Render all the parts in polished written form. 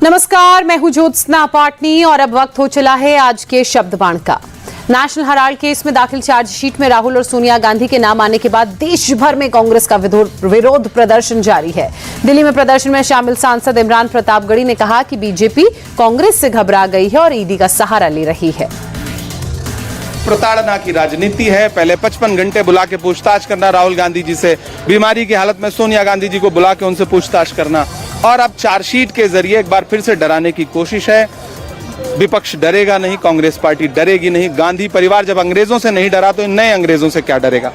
नमस्कार, मैं हूं ज्योत्सना पाटनी और अब वक्त हो चला है आज के शब्द बाण का। नेशनल हेराल्ड केस में दाखिल चार्जशीट में राहुल और सोनिया गांधी के नाम आने के बाद देश भर में कांग्रेस का विरोध प्रदर्शन जारी है। दिल्ली में प्रदर्शन में शामिल सांसद इमरान प्रतापगढ़ी ने कहा कि बीजेपी कांग्रेस से घबरा गई है और ईडी का सहारा ले रही है। प्रताड़ना की राजनीति है। पहले 55 घंटे बुला के पूछताछ करना राहुल गांधी जी से, बीमारी की हालत में सोनिया गांधी जी को बुला के उनसे पूछताछ करना, और अब चार्जशीट के जरिए एक बार फिर से डराने की कोशिश है। विपक्ष डरेगा नहीं, कांग्रेस पार्टी डरेगी नहीं। गांधी परिवार जब अंग्रेजों से नहीं डरा तो इन नए अंग्रेजों से क्या डरेगा।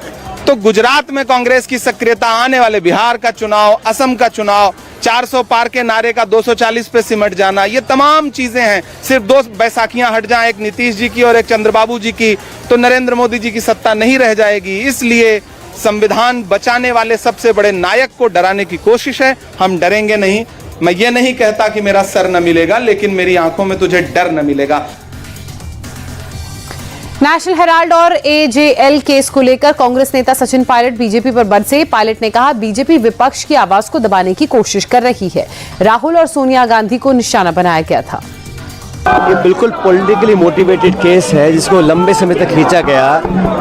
तो गुजरात में कांग्रेस की सक्रियता, आने वाले बिहार का चुनाव, असम का चुनाव, 400 पार के नारे का 240 पे सिमट जाना, ये तमाम चीजें हैं। सिर्फ दो बैसाखियां हट जाएं, एक नीतीश जी की और एक चंद्रबाबू जी की, तो नरेंद्र मोदी जी की सत्ता नहीं रह जाएगी। इसलिए संविधान बचाने वाले सबसे बड़े नायक को डराने की कोशिश है। हम डरेंगे नहीं। मैं ये नहीं कहता कि मेरा सर न मिलेगा, लेकिन मेरी आंखों में तुझे डर न मिलेगा। नेशनल हेराल्ड और एजेएल केस को लेकर कांग्रेस नेता सचिन पायलट बीजेपी पर बरसे। पायलट ने कहा, बीजेपी विपक्ष की आवाज को दबाने की कोशिश कर रही है। राहुल और सोनिया गांधी को निशाना बनाया गया था। ये बिल्कुल पॉलिटिकली मोटिवेटेड केस है जिसको लंबे समय तक खींचा गया।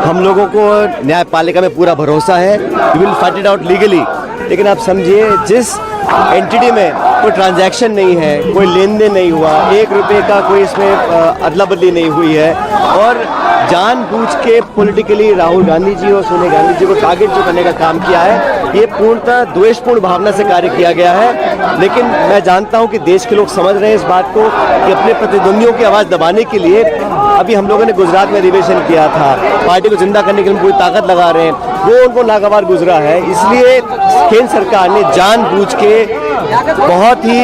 हम लोगों को न्यायपालिका में पूरा भरोसा है, we will fight it out legally. लेकिन आप समझिए, जिस एंटिटी में कोई ट्रांजैक्शन नहीं है, कोई लेन देन नहीं हुआ, 1 रुपये का कोई इसमें अदला बदली नहीं हुई है, और जानबूझ के पॉलिटिकली राहुल गांधी जी और सोनिया गांधी जी को टारगेट जो करने का काम किया है, ये पूर्णतः द्वेषपूर्ण भावना से कार्य किया गया है। लेकिन मैं जानता हूं कि देश के लोग समझ रहे हैं इस बात को कि अपने प्रतिद्वंदियों की आवाज़ दबाने के लिए अभी हम लोगों ने गुजरात में अधिवेशन किया था, पार्टी को जिंदा करने के लिए पूरी ताकत लगा रहे हैं, वो उनको नागवार गुजरा है। इसलिए केंद्र सरकार ने जानबूझ के बहुत ही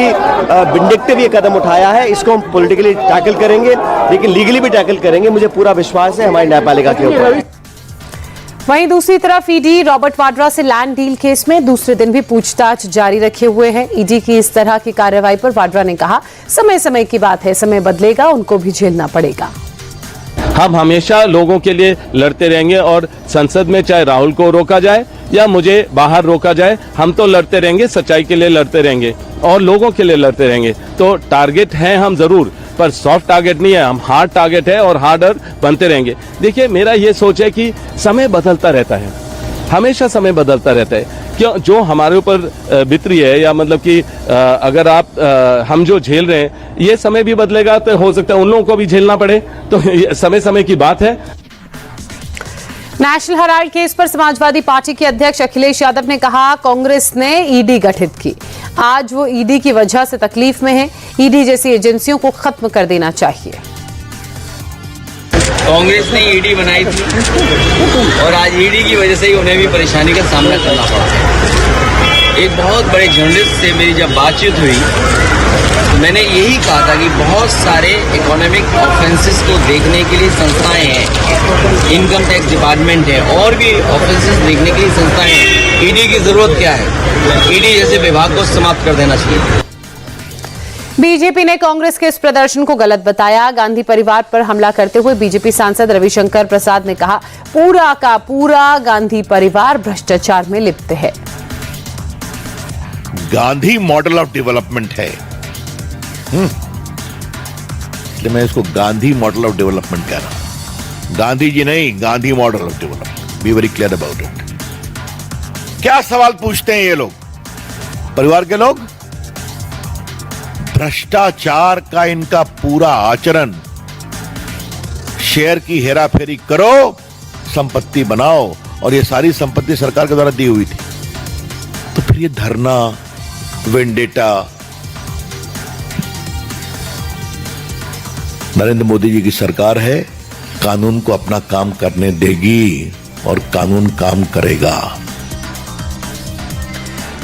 विंडिक्टिव ये कदम उठाया है। इसको हम पॉलिटिकली टैकल करेंगे, लेकिन लीगली भी टैकल करेंगे। मुझे पूरा विश्वास है हमारी न्यायपालिका के ऊपर। वहीं दूसरी तरफ ईडी रॉबर्ट वाड्रा से लैंड डील केस में दूसरे दिन भी पूछताछ जारी रखे हुए है। ईडी की इस तरह की कार्रवाई पर वाड्रा ने कहा, समय समय की बात है, समय बदलेगा, उनको भी झेलना पड़ेगा। हम हमेशा लोगों के लिए लड़ते रहेंगे और संसद में चाहे राहुल को रोका जाए या मुझे बाहर रोका जाए, हम तो लड़ते रहेंगे, सच्चाई के लिए लड़ते रहेंगे और लोगों के लिए लड़ते रहेंगे। तो टारगेट हैं हम जरूर, पर सॉफ्ट टारगेट नहीं है, हम हार्ड टारगेट है और हार्डर बनते रहेंगे। देखिए, मेरा ये सोच है कि समय बदलता रहता है, हमेशा समय बदलता रहता है। क्यों जो हमारे ऊपर बीत रही है, या मतलब कि अगर हम जो झेल रहे हैं, ये समय भी बदलेगा तो हो सकता है उन लोगों को भी झेलना पड़े। तो समय समय की बात है। नेशनल हेराल्ड केस पर समाजवादी पार्टी के अध्यक्ष अखिलेश यादव ने कहा, कांग्रेस ने ईडी गठित की, आज वो ईडी की वजह से तकलीफ में है। ईडी जैसी एजेंसियों को खत्म कर देना चाहिए। कांग्रेस ने ईडी बनाई थी और आज ईडी की वजह से ही उन्हें भी परेशानी का सामना करना पड़ा। एक बहुत बड़े जर्नलिस्ट से मेरी जब बातचीत हुई तो मैंने यही कहा था कि बहुत सारे इकोनॉमिक ऑफेंसेस को देखने के लिए संस्थाएं हैं, इनकम टैक्स डिपार्टमेंट है, और भी ऑफेंसेस देखने के लिए संस्थाएं हैं। ईडी की जरूरत क्या है? ईडी जैसे विभाग को समाप्त कर देना चाहिए। बीजेपी ने कांग्रेस के इस प्रदर्शन को गलत बताया। गांधी परिवार पर हमला करते हुए बीजेपी सांसद रविशंकर प्रसाद ने कहा, पूरा का पूरा गांधी परिवार भ्रष्टाचार में लिप्त है। गांधी मॉडल ऑफ डेवलपमेंट है, इसलिए मैं इसको गांधी मॉडल ऑफ डेवलपमेंट कह रहा हूं। गांधी जी नहीं, Gandhi model of development. Be very clear about it. क्या सवाल पूछते हैं ये लोग, परिवार के लोग? भ्रष्टाचार का इनका पूरा आचरण, शेयर की हेराफेरी करो, संपत्ति बनाओ, और ये सारी संपत्ति सरकार के द्वारा दी हुई थी। तो फिर ये धरना, वेंडेटा, नरेंद्र मोदी जी की सरकार है, कानून को अपना काम करने देगी और कानून काम करेगा।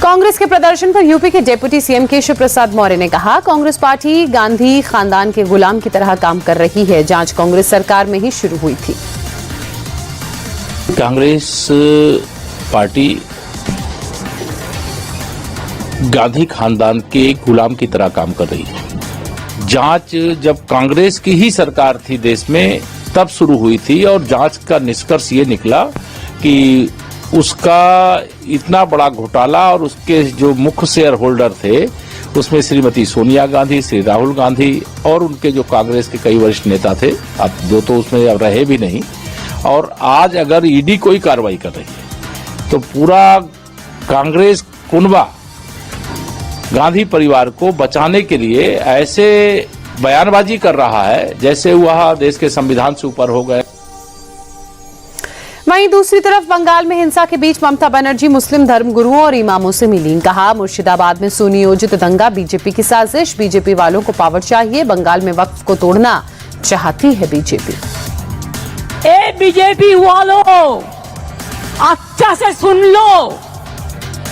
कांग्रेस के प्रदर्शन पर यूपी के डिप्टी सीएम केशव प्रसाद मौर्य ने कहा, कांग्रेस पार्टी गांधी खानदान के गुलाम की तरह काम कर रही है। जांच कांग्रेस सरकार में ही शुरू हुई थी। कांग्रेस पार्टी गांधी खानदान के गुलाम की तरह काम कर रही है। जांच जब कांग्रेस की ही सरकार थी देश में, तब शुरू हुई थी, और जांच का निष्कर्ष ये निकला कि उसका इतना बड़ा घोटाला और उसके जो मुख्य शेयर होल्डर थे उसमें श्रीमती सोनिया गांधी, श्री राहुल गांधी और उनके जो कांग्रेस के कई वरिष्ठ नेता थे, अब जो तो उसमें अब रहे भी नहीं। और आज अगर ईडी कोई कार्रवाई कर रही है तो पूरा कांग्रेस कुनबा गांधी परिवार को बचाने के लिए ऐसे बयानबाजी कर रहा है जैसे वह देश के संविधान से ऊपर हो गए। वहीं दूसरी तरफ बंगाल में हिंसा के बीच ममता बनर्जी मुस्लिम धर्मगुरुओं और इमामों से मिलीं। कहा, मुर्शिदाबाद में सुनियोजित दंगा बीजेपी की साजिश, बीजेपी वालों को पावर चाहिए, बंगाल में वक्फ को तोड़ना चाहती है बीजेपी। ए बीजेपी वालों, अच्छा से सुन लो,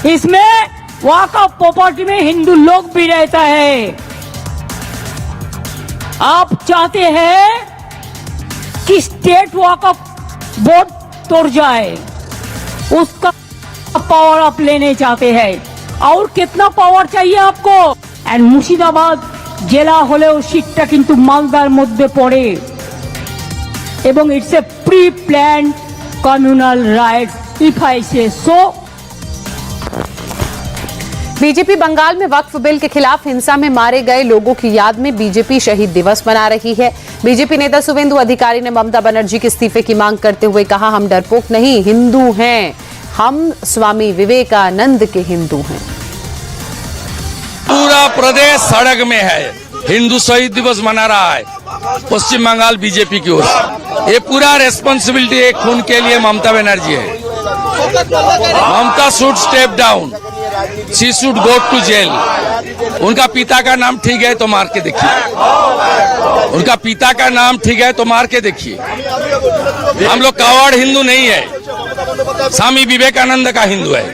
इसमें वक्फ प्रॉपर्टी में हिंदू लोग भी रहता है। आप चाहते हैं कि स्टेट वक्फ बोर्ड तोड़ जाए, उसका पावर आप लेने चाहते हैं। और कितना पावर चाहिए आपको? एंड मुर्शिदाबाद জেলা হলেও সিটটা কিন্তু মালদার মধ্যে পড়ে এবং it's a pre planned communal riots if I say so. BJP Bengal में वक्फ बिल के खिलाफ हिंसा में मारे गए लोगों की याद में बीजेपी शहीद दिवस मना रही है। बीजेपी नेता शुवेंदु अधिकारी ने ममता बनर्जी के इस्तीफे की मांग करते हुए कहा, हम डरपोक नहीं, हिंदू हैं, हम स्वामी विवेकानंद के हिंदू हैं। पूरा प्रदेश सड़क में है, हिंदू शहीद दिवस मना रहा है पश्चिम बंगाल बीजेपी की ओर से। ये पूरा रेस्पॉन्सिबिलिटी एक खून के लिए ममता बनर्जी है। Mamata should step down, she should go to jail. उनका पिता का नाम ठीक है तो मार के देखिए, उनका पिता का नाम ठीक है तो मार के देखिए। हम लोग कावड़ हिंदू नहीं है, स्वामी विवेकानंद का हिंदू है।